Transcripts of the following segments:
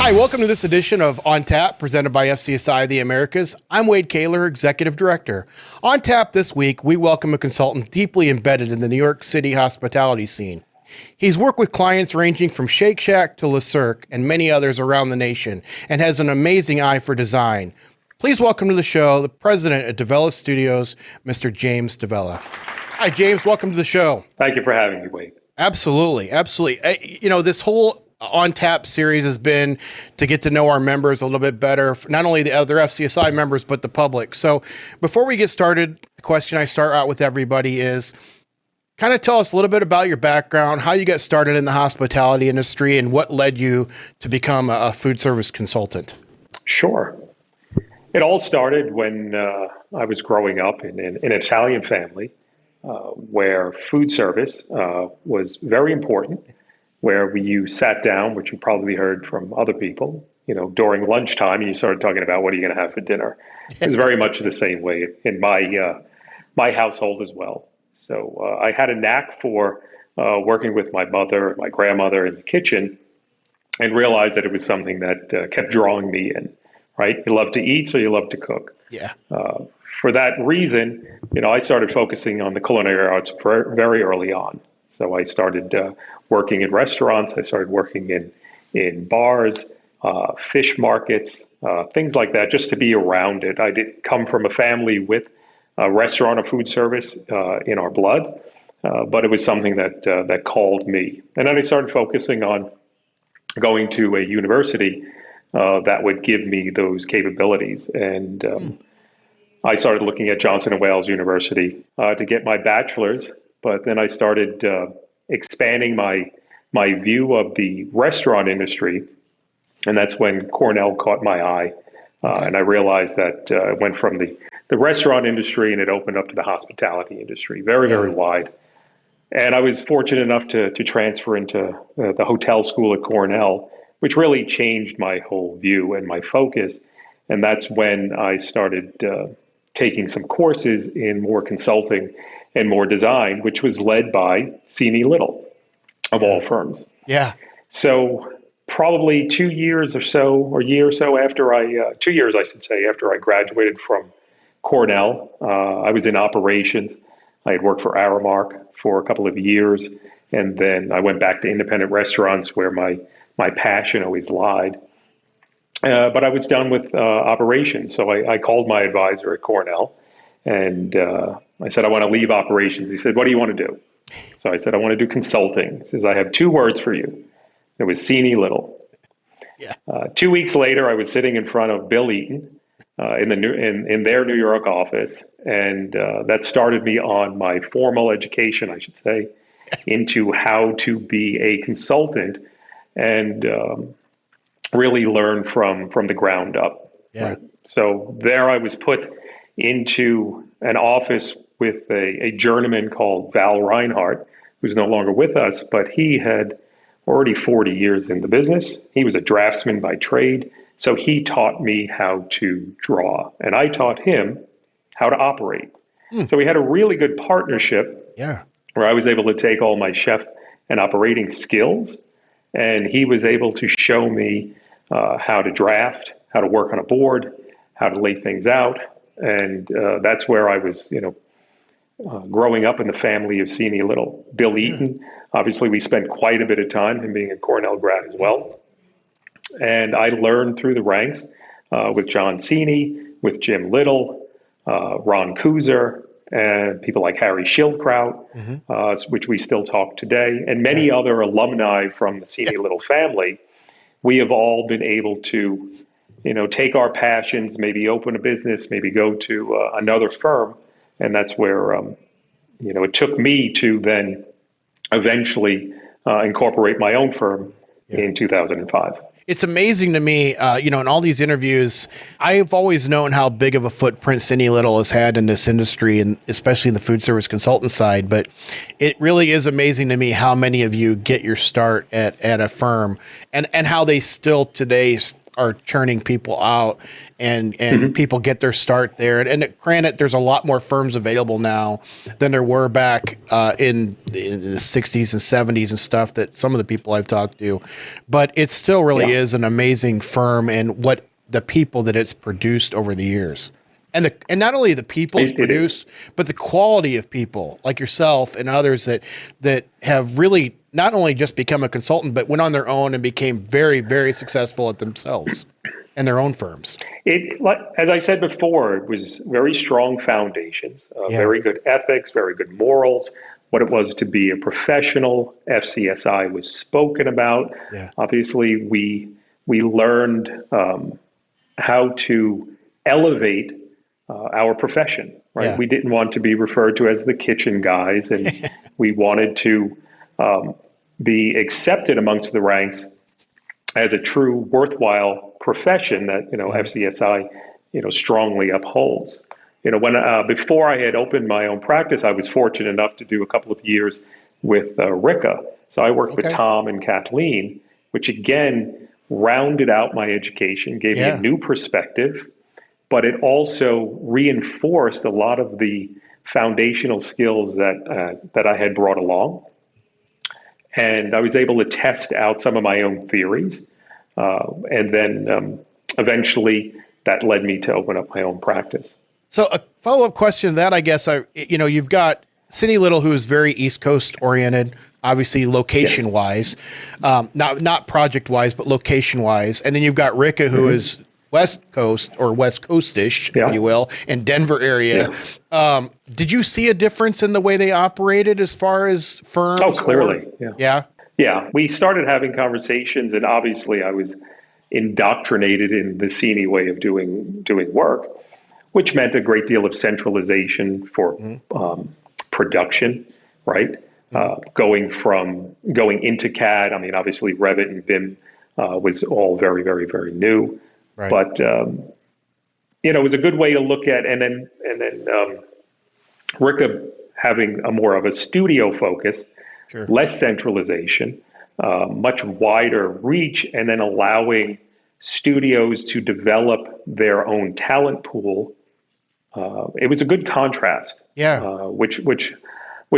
Hi, welcome to this edition of On Tap, presented by FCSI The Americas. I'm Wade Kaler, Executive Director. On Tap this week, we welcome a consultant deeply embedded in the New York City hospitality scene. He's worked with clients ranging from Shake Shack to Le Cirque and many others around the nation, and has an amazing eye for design. Please welcome to the show the president at Develo Studios, Mr. James Davella. Hi, James. Welcome to the show. Thank you for having me, Wade. Absolutely. This whole On Tap series has been to get to know our members a little bit better, not only the other FCSI members, but the public. So before we get started, the question I start out with everybody is, kind of tell us a little bit about your background, how you got started in the hospitality industry, and what led you to become a food service consultant. Sure. It all started when I was growing up in an Italian family where food service was very important, where you sat down, which you probably heard from other people, during lunchtime, and you started talking about what are you going to have for dinner. It was very much the same way in my household as well. So I had a knack for working with my mother, my grandmother in the kitchen, and realized that it was something that kept drawing me in, right? You love to eat, so you love to cook. Yeah. For that reason, I started focusing on the culinary arts very early on. So I started working in restaurants. I started working in bars, fish markets, things like that, just to be around it. I did come from a family with a restaurant or food service in our blood, but it was something that called me. And then I started focusing on going to a university that would give me those capabilities. And I started looking at Johnson & Wales University to get my bachelor's, but then I started expanding my view of the restaurant industry, and that's when Cornell caught my eye. And I realized that it went from the restaurant industry and it opened up to the hospitality industry, very, very wide. And I was fortunate enough to transfer into the hotel school at Cornell, which really changed my whole view and my focus. And that's when I started taking some courses in more consulting and more design, which was led by C.N. Little, of all firms. Yeah. So probably 2 years or so, or a year or so after 2 years, I should say, after I graduated from Cornell, I was in operations. I had worked for Aramark for a couple of years, and then I went back to independent restaurants where my passion always lied. But I was done with operations, so I called my advisor at Cornell, and I said, I want to leave operations. He said, what do you want to do? So I said, I want to do consulting. He says, I have 2 words for you. It was C.N. Little. Yeah. 2 weeks later, I was sitting in front of Bill Eaton in their New York office, and that started me on my formal education, I should say, into how to be a consultant and really learn from the ground up. Yeah. Right? So there I was put into an office with a journeyman called Val Reinhardt, who's no longer with us, but he had already 40 years in the business. He was a draftsman by trade, so he taught me how to draw, and I taught him how to operate. So we had a really good partnership where I was able to take all my chef and operating skills, and he was able to show me how to draft, how to work on a board, how to lay things out. And that's where I was, growing up in the family of C.N. Little. Bill Eaton, obviously we spent quite a bit of time, him being a Cornell grad as well. And I learned through the ranks with John C.N., with Jim Little, Ron Kuzer, and people like Harry Schildkraut, which we still talk today, and many other alumni from the C.N. Little family. We have all been able to, take our passions, maybe open a business, maybe go to another firm. And that's where, it took me to then eventually incorporate my own firm in 2005. It's amazing to me, in all these interviews, I've always known how big of a footprint C.N. Little has had in this industry, and especially in the food service consultant side. But it really is amazing to me how many of you get your start at a firm and how they still today are churning people out, and people get their start there. And granted, there's a lot more firms available now than there were back in the 60s and 70s and stuff, that some of the people I've talked to, but it still really is an amazing firm, and what the people that it's produced over the years. And not only the people it's produced, but the quality of people like yourself and others that have really not only just become a consultant, but went on their own and became very, very successful at themselves and their own firms. As I said before, it was very strong foundations, very good ethics, very good morals, what it was to be a professional. FCSI was spoken about. Yeah. Obviously, we learned how to elevate our profession, right? Yeah. We didn't want to be referred to as the kitchen guys, and we wanted to be accepted amongst the ranks as a true worthwhile profession that, FCSI, strongly upholds. When before I had opened my own practice, I was fortunate enough to do a couple of years with Ricca. So I worked with Tom and Kathleen, which again rounded out my education, gave me a new perspective, but it also reinforced a lot of the foundational skills that I had brought along. And I was able to test out some of my own theories. And then eventually that led me to open up my own practice. So a follow-up question to that, I guess, you've got Cindy Little, who is very East Coast oriented, obviously location wise, not project wise, but location wise. And then you've got Ricca, who is West Coast or West Coast-ish, if you will, in Denver area. Yeah. Did you see a difference in the way they operated as far as firms? Oh, clearly. Yeah. We started having conversations, and obviously I was indoctrinated in the Cine way of doing work, which meant a great deal of centralization for production, right? Going into CAD. I mean, obviously Revit and BIM was all very, very, very new. Right. But it was a good way to look at, and then Ricca having a more of a studio focus, less centralization, much wider reach, and then allowing studios to develop their own talent pool. It was a good contrast, which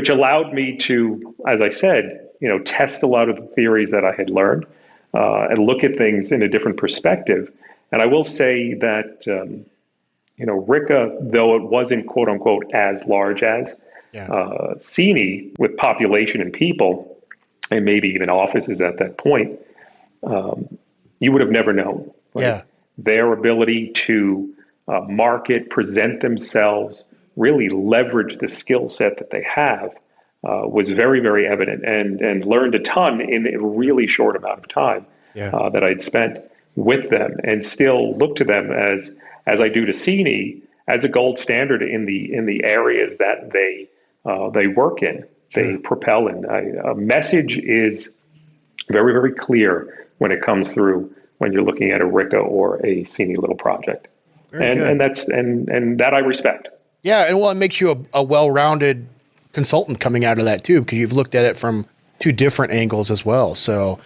allowed me to, as I said, test a lot of the theories that I had learned and look at things in a different perspective. And I will say that, Ricca, though it wasn't quote unquote as large as Cine with population and people, and maybe even offices at that point, you would have never known. Right? Yeah. Their ability to market, present themselves, really leverage the skill set that they have was very, very evident, and learned a ton in a really short amount of time that I'd spent with them, and still look to them as I do to Cine as a gold standard in the areas that they work in. They propel in. A message is very, very clear when it comes through when you're looking at a Ricca or a Cine Little project, and that I respect. Yeah, and it makes you a well-rounded consultant coming out of that too, because you've looked at it from two different angles as well. So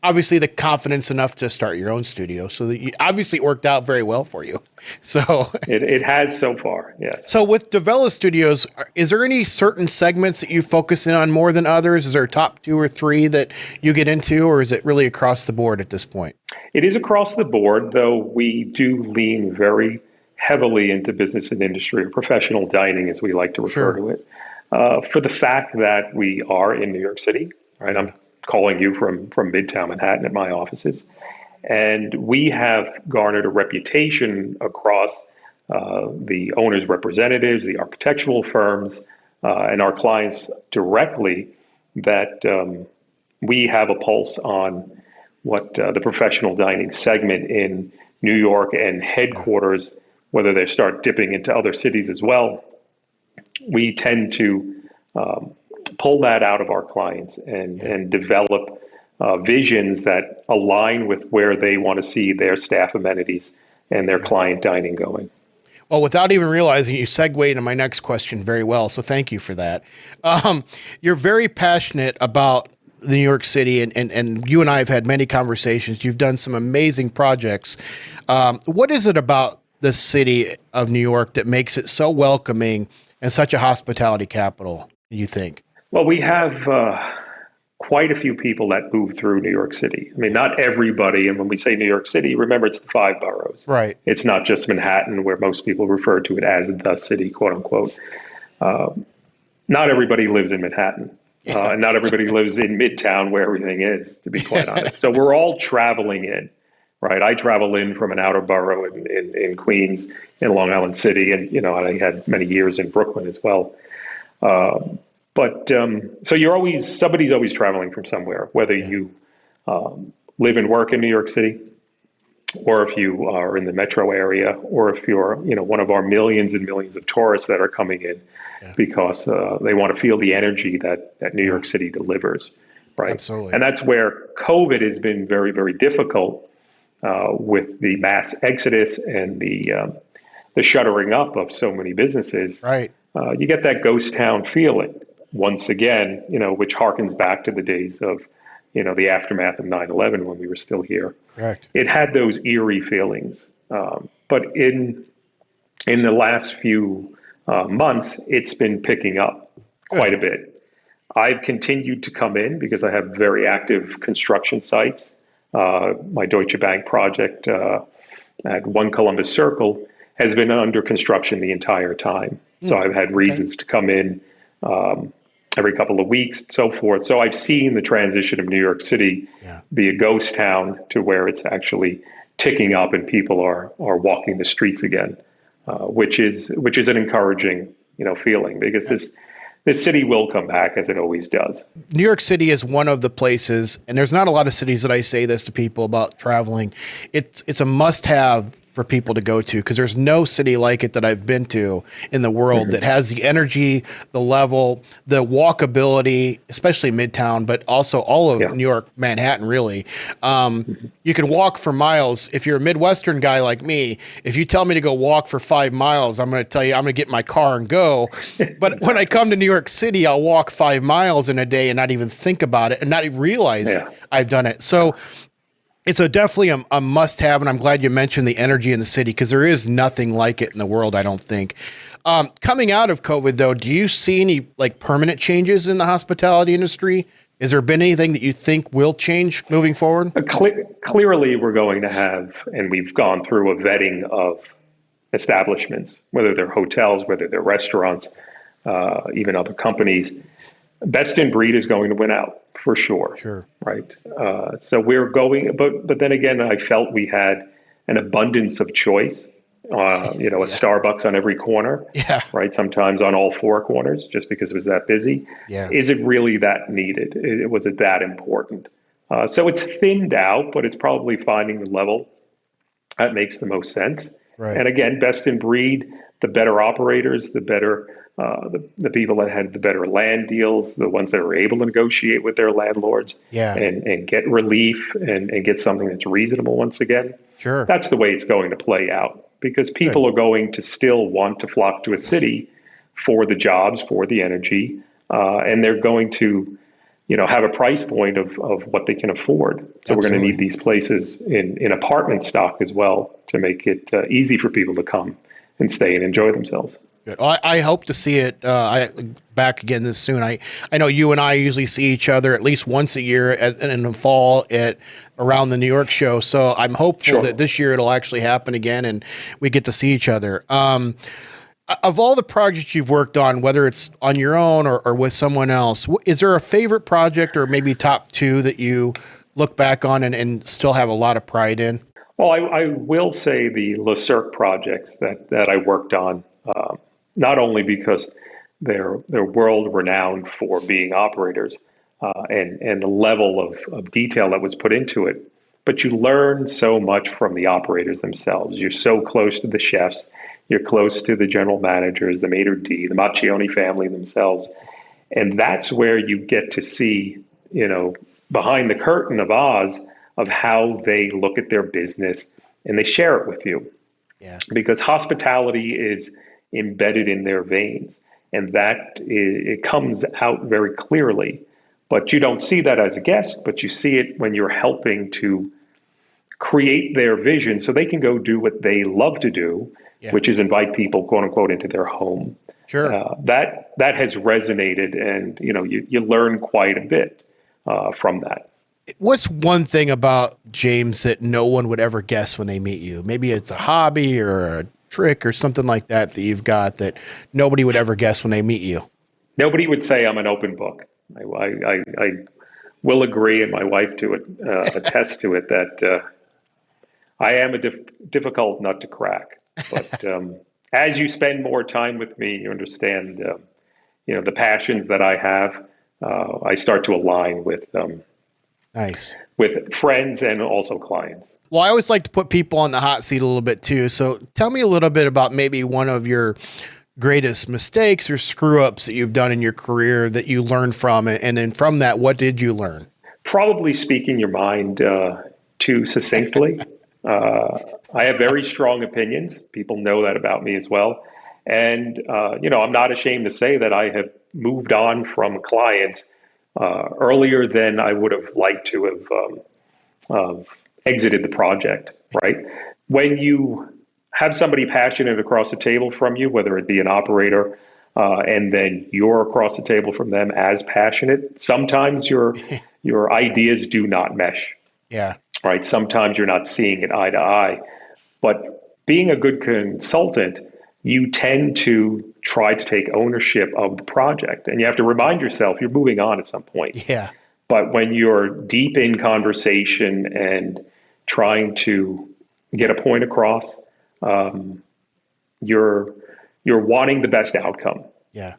obviously the confidence enough to start your own studio, so that you obviously worked out very well for you. So it has so far, yes. So with Develo Studios, is there any certain segments that you focus in on more than others? Is there a top 2 or 3 that you get into, or is it really across the board at this point? It is across the board, though we do lean very heavily into business and industry, or professional dining, as we like to refer to it, for the fact that we are in New York City, right? Yeah. I'm calling you from Midtown Manhattan at my offices. And we have garnered a reputation across the owners' representatives, the architectural firms, and our clients directly, that we have a pulse on what the professional dining segment in New York and headquarters, whether they start dipping into other cities as well. We tend to pull that out of our clients and develop visions that align with where they want to see their staff amenities and their client dining going. Well, without even realizing, you segue into my next question very well, so thank you for that. You're very passionate about New York City, and you and I have had many conversations. You've done some amazing projects. What is it about the city of New York that makes it so welcoming and such a hospitality capital, you think? Well, we have quite a few people that move through New York City. I mean, not everybody. And when we say New York City, remember it's the five boroughs. Right. It's not just Manhattan, where most people refer to it as the city, quote unquote. Not everybody lives in Manhattan. And not everybody lives in Midtown, where everything is, to be quite honest. So we're all traveling in, right? I travel in from an outer borough in Queens, in Long Island City, and I had many years in Brooklyn as well. But so somebody's always traveling from somewhere, whether you live and work in New York City, or if you are in the metro area, or if you're one of our millions and millions of tourists that are coming in because they want to feel the energy that New York City delivers, right? Absolutely. And that's where COVID has been very, very difficult with the mass exodus and the shuttering up of so many businesses. Right. You get that ghost town feeling once again, which harkens back to the days of, the aftermath of 9/11 when we were still here. Correct. It had those eerie feelings. But in the last few months, it's been picking up quite a bit. I've continued to come in because I have very active construction sites. My Deutsche Bank project at 1 Columbus Circle has been under construction the entire time. So I've had reasons to come in every couple of weeks, and so forth. So I've seen the transition of New York City be a ghost town to where it's actually ticking up and people are walking the streets again, which is an encouraging feeling, because this city will come back, as it always does. New York City is one of the places, and there's not a lot of cities that I say this to people about traveling. It's a must-have for people to go to, because there's no city like it that I've been to in the world that has the energy, the level, the walkability, especially Midtown, but also all of New York, Manhattan, really. You can walk for miles. If you're a Midwestern guy like me, if you tell me to go walk for 5 miles, I'm going to tell you I'm going to get in my car and go. But when I come to New York City, I'll walk 5 miles in a day and not even think about it and not even realize I've done it. So it's definitely a must-have, and I'm glad you mentioned the energy in the city, because there is nothing like it in the world, I don't think. Coming out of COVID, though, do you see any permanent changes in the hospitality industry? Has there been anything that you think will change moving forward? Clearly, we're going to have, and we've gone through a vetting of establishments, whether they're hotels, whether they're restaurants, even other companies. Best in breed is going to win out. For sure. Sure. Right. So we're going, but then again, I felt we had an abundance of choice. A Starbucks on every corner. Yeah. Right. Sometimes on all four corners, just because it was that busy. Yeah. Is it really that needed? Was it that important? So it's thinned out, but it's probably finding the level that makes the most sense. Right. And again, best in breed, the better operators, the better. The people that had the better land deals, the ones that were able to negotiate with their landlords and get relief and get something that's reasonable once again. Sure. That's the way it's going to play out, because people are going to still want to flock to a city for the jobs, for the energy, and they're going to have a price point of what they can afford. So we're going to need these places in apartment stock as well to make it easy for people to come and stay and enjoy themselves. Good. I hope to see it back again this soon. I know you and I usually see each other at least once a year in the fall around the New York show. So I'm hopeful that this year it'll actually happen again and we get to see each other. Of all the projects you've worked on, whether it's on your own or with someone else, is there a favorite project or maybe top two that you look back on and still have a lot of pride in? Well, I will say the Le Cirque projects that I worked on. Not only because they're world renowned for being operators and the level of detail that was put into it, but you learn so much from the operators themselves. You're so close to the chefs, you're close to the general managers, the maitre d', the Macchioni family themselves, and that's where you get to see, behind the curtain of Oz of how they look at their business and they share it with you. Yeah. Because hospitality is embedded in their veins, and that it comes out very clearly But you don't see that as a guest, but you see it when you're helping to create their vision so they can go do what they love to do, Yeah. which is invite people, quote unquote, into their home. Sure. That has resonated, and you learn quite a bit from that. What's one thing about James that no one would ever guess when they meet you? Maybe it's a hobby or a trick or something like that that you've got that nobody would ever guess when they meet you. Nobody would say I'm an open book. I will agree, and my wife to it attest to it, that I am a difficult nut to crack. But as you spend more time with me, you understand, the passions that I have. I start to align Nice. with friends and also clients. Well, I always like to put people on the hot seat a little bit too. So tell me a little bit about maybe one of your greatest mistakes or screw ups that you've done in your career that you learned from. And then from that, what did you learn? Probably speaking your mind too succinctly. I have very strong opinions. People know that about me as well. And, I'm not ashamed to say that I have moved on from clients earlier than I would have liked to have exited the project, right? When you have somebody passionate across the table from you, whether it be an operator, and then you're across the table from them as passionate, sometimes your ideas do not mesh. Yeah. Right? Sometimes you're not seeing it eye to eye. But being a good consultant, you tend to try to take ownership of the project. And you have to remind yourself you're moving on at some point. Yeah. But when you're deep in conversation and trying to get a point across, you're wanting the best outcome Yeah.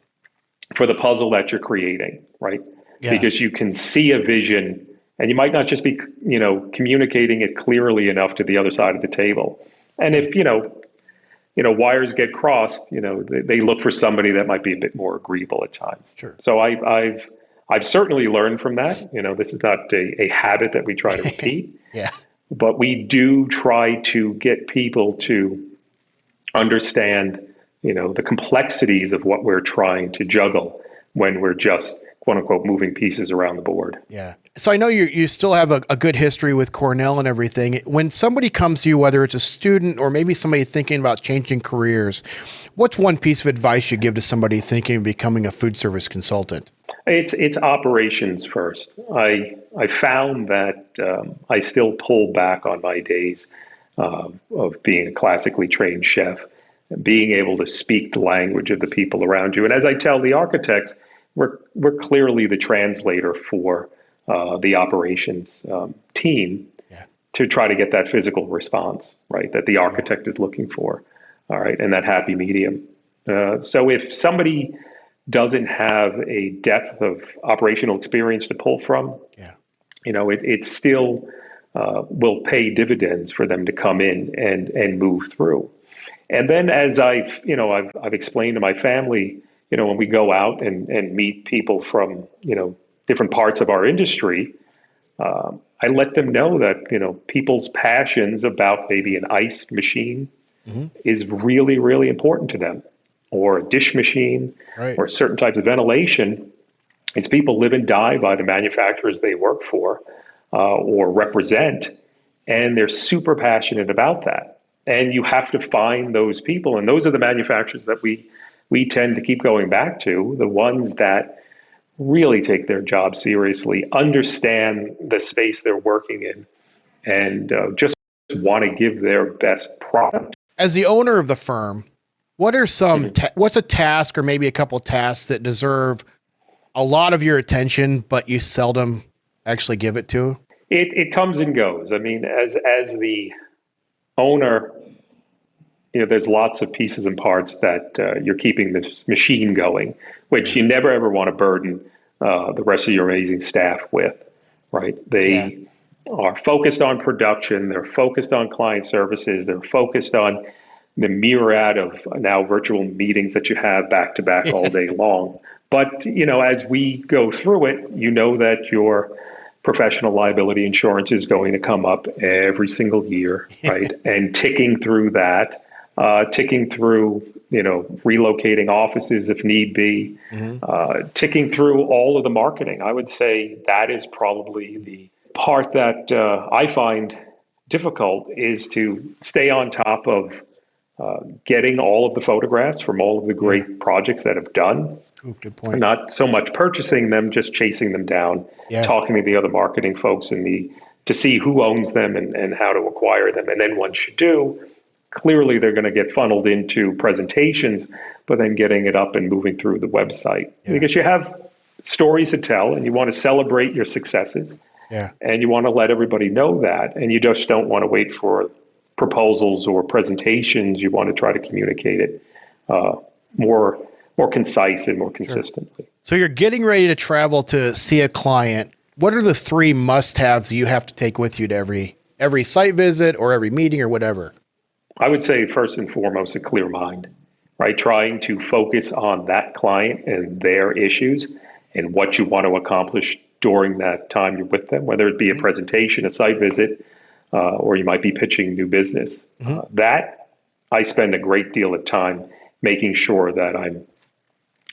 for the puzzle that you're creating, right? Yeah. Because you can see a vision, and you might not just be, communicating it clearly enough to the other side of the table. And if, wires get crossed, they look for somebody that might be a bit more agreeable at times. Sure. So I've certainly learned from that. This is not a habit that we try to repeat. Yeah. But we do try to get people to understand, the complexities of what we're trying to juggle when we're just, quote unquote, moving pieces around the board. Yeah. So I know you still have a good history with Cornell and everything. When somebody comes to you, whether it's a student or maybe somebody thinking about changing careers, what's one piece of advice you give to somebody thinking of becoming a food service consultant? It's operations first. I found that I still pull back on my days of being a classically trained chef, being able to speak the language of the people around you. And as I tell the architects, we're clearly the translator for the operations team. Yeah. To try to get that physical response, right, that the architect is looking for, all right, and that happy medium. So if somebody doesn't have a depth of operational experience to pull from, Yeah. It still will pay dividends for them to come in and move through. And then as I've explained to my family, when we go out and meet people from, different parts of our industry, I let them know that, people's passions about maybe an ice machine is really, really important to them, or a dish machine, Right. or certain types of ventilation. It's people live and die by the manufacturers they work for or represent, and they're super passionate about that. And you have to find those people, and those are the manufacturers that we tend to keep going back to, the ones that really take their job seriously, understand the space they're working in, and just want to give their best product. As the owner of the firm, what are what's a task or maybe a couple tasks that deserve a lot of your attention, but you seldom actually give it to? It comes and goes. I mean, as the owner, there's lots of pieces and parts that you're keeping this machine going, which you never ever want to burden the rest of your amazing staff with, right? They are focused on production. They're focused on client services. They're focused on the myriad of now virtual meetings that you have back to back all day long. But, as we go through it, that your professional liability insurance is going to come up every single year, right? And ticking through that, ticking through, relocating offices if need be, ticking through all of the marketing. I would say that is probably the part that I find difficult, is to stay on top of getting all of the photographs from all of the great projects that have done. Ooh, good point. Not so much purchasing them, just chasing them down, talking to the other marketing folks to see who owns them and how to acquire them. And then once you do, clearly they're going to get funneled into presentations, but then getting it up and moving through the website. Because you have stories to tell and you want to celebrate your successes. And you want to let everybody know that. And you just don't want to wait for proposals or presentations. You want to try to communicate it more concise and more consistently. So you're getting ready to travel to see a client. What are the 3 must-haves that you have to take with you to every site visit or every meeting or whatever? I would say first and foremost, a clear mind, right? Trying to focus on that client and their issues and what you want to accomplish during that time you're with them, whether it be a presentation, a site visit, or you might be pitching new business. That I spend a great deal of time making sure that I'm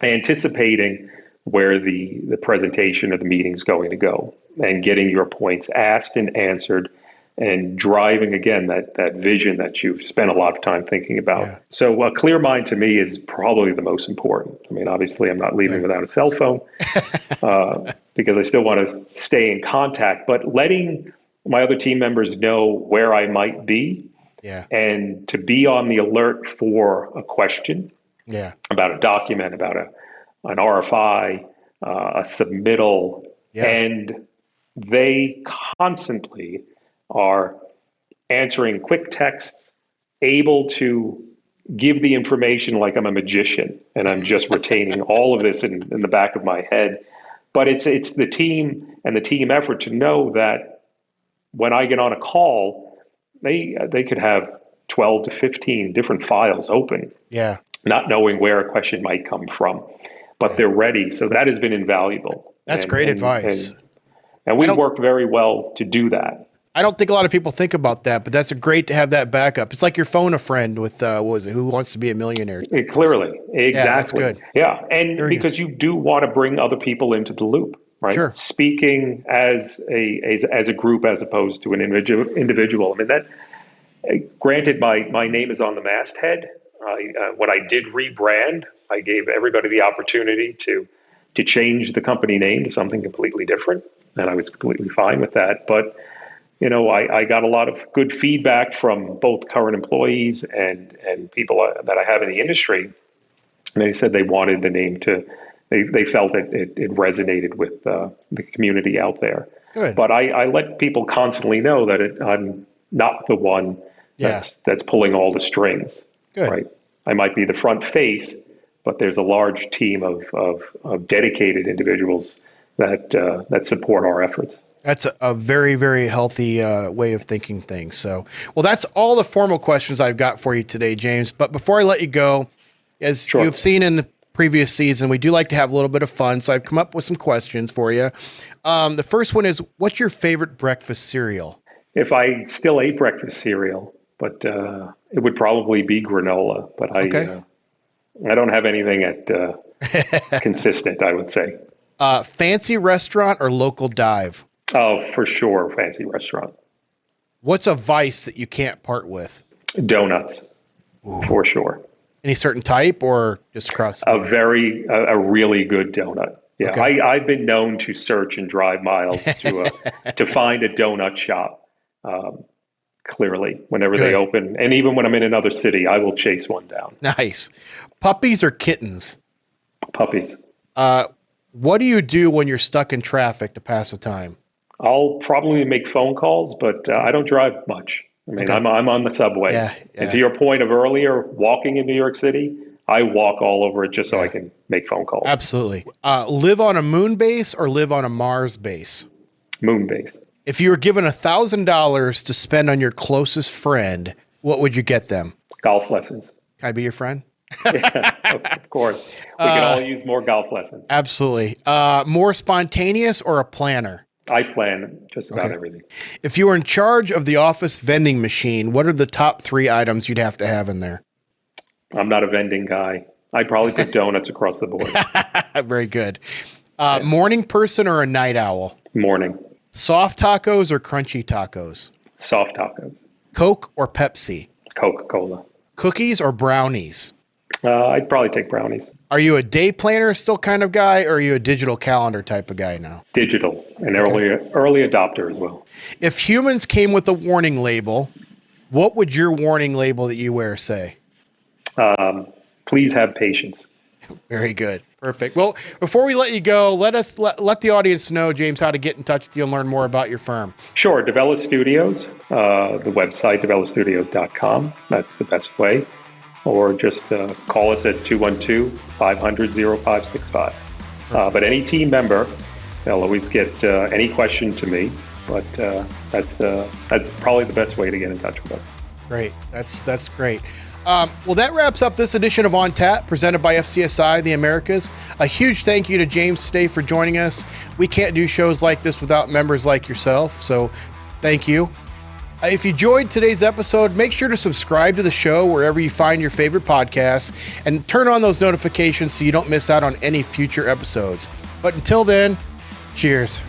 anticipating where the presentation or the meeting is going to go, and getting your points asked and answered, and driving, again, that vision that you've spent a lot of time thinking about. So a clear mind to me is probably the most important. I mean, obviously, I'm not leaving without a cell phone because I still want to stay in contact, but letting my other team members know where I might be and to be on the alert for a question about a document, about an RFI, a submittal, and they constantly are answering quick texts, able to give the information like I'm a magician and I'm just retaining all of this in the back of my head. But it's the team and the team effort to know that when I get on a call, they could have 12 to 15 different files open, not knowing where a question might come from, but they're ready. So that has been invaluable. That's great advice. And we work very well to do that. I don't think a lot of people think about that, but that's great to have that backup. It's like your phone a friend with, what was it, Who Wants to Be a Millionaire? Clearly, exactly. Yeah, that's good. Yeah, and because you do want to bring other people into the loop, right? Sure. Speaking as a group as opposed to an individual. I mean, that, granted, my name is on the masthead. When I did rebrand, I gave everybody the opportunity to change the company name to something completely different, and I was completely fine with that. But I got a lot of good feedback from both current employees and people that I have in the industry. And they said they wanted the name they felt that it resonated with the community out there. Good. But I let people constantly know that I'm not the one that's pulling all the strings. Good. Right? I might be the front face, but there's a large team of dedicated individuals that support our efforts. That's a very, very healthy way of thinking things. So, well, that's all the formal questions I've got for you today, James. But before I let you go, as you've seen in the previous season, we do like to have a little bit of fun. So I've come up with some questions for you. The first one is, what's your favorite breakfast cereal? If I still ate breakfast cereal, but it would probably be granola. But I don't have anything consistent, I would say. Fancy restaurant or local dive? Oh, for sure, fancy restaurant. What's a vice that you can't part with? Donuts. Ooh. For sure. Any certain type or just across the board? A really good donut. Yeah, okay. I've been known to search and drive miles to find a donut shop. Clearly, whenever they open, and even when I'm in another city, I will chase one down. Nice. Puppies or kittens? Puppies. What do you do when you're stuck in traffic to pass the time? I'll probably make phone calls, but I don't drive much. I mean, I'm on the subway. Yeah. And to your point of earlier, walking in New York City, I walk all over it just so I can make phone calls. Absolutely. Live on a moon base or live on a Mars base? Moon base. If you were given $1,000 to spend on your closest friend, what would you get them? Golf lessons. Can I be your friend? Yeah, of course. We can all use more golf lessons. Absolutely. More spontaneous or a planner? I plan just about everything. If you were in charge of the office vending machine, what are the top 3 items you'd have to have in there? I'm not a vending guy. I'd probably put donuts across the board. Very good. Morning person or a night owl? Morning. Soft tacos or crunchy tacos? Soft tacos. Coke or Pepsi? Coca-Cola. Cookies or brownies? I'd probably take brownies. Are you a day planner still kind of guy, or are you a digital calendar type of guy now? Digital, and early adopter as well. If humans came with a warning label, what would your warning label that you wear say? Please have patience. Very good. Perfect. Well, before we let you go, let the audience know, James, how to get in touch with you and learn more about your firm. Sure. Develo Studios, the website, develostudios.com. That's the best way. Or just call us at 212-500-0565. But any team member, they'll always get any question to me. But that's probably the best way to get in touch with us. Great. That's great. Well, that wraps up this edition of On Tap, presented by FCSI, the Americas. A huge thank you to James today for joining us. We can't do shows like this without members like yourself, so thank you. If you enjoyed today's episode, make sure to subscribe to the show wherever you find your favorite podcasts and turn on those notifications so you don't miss out on any future episodes. But until then, cheers.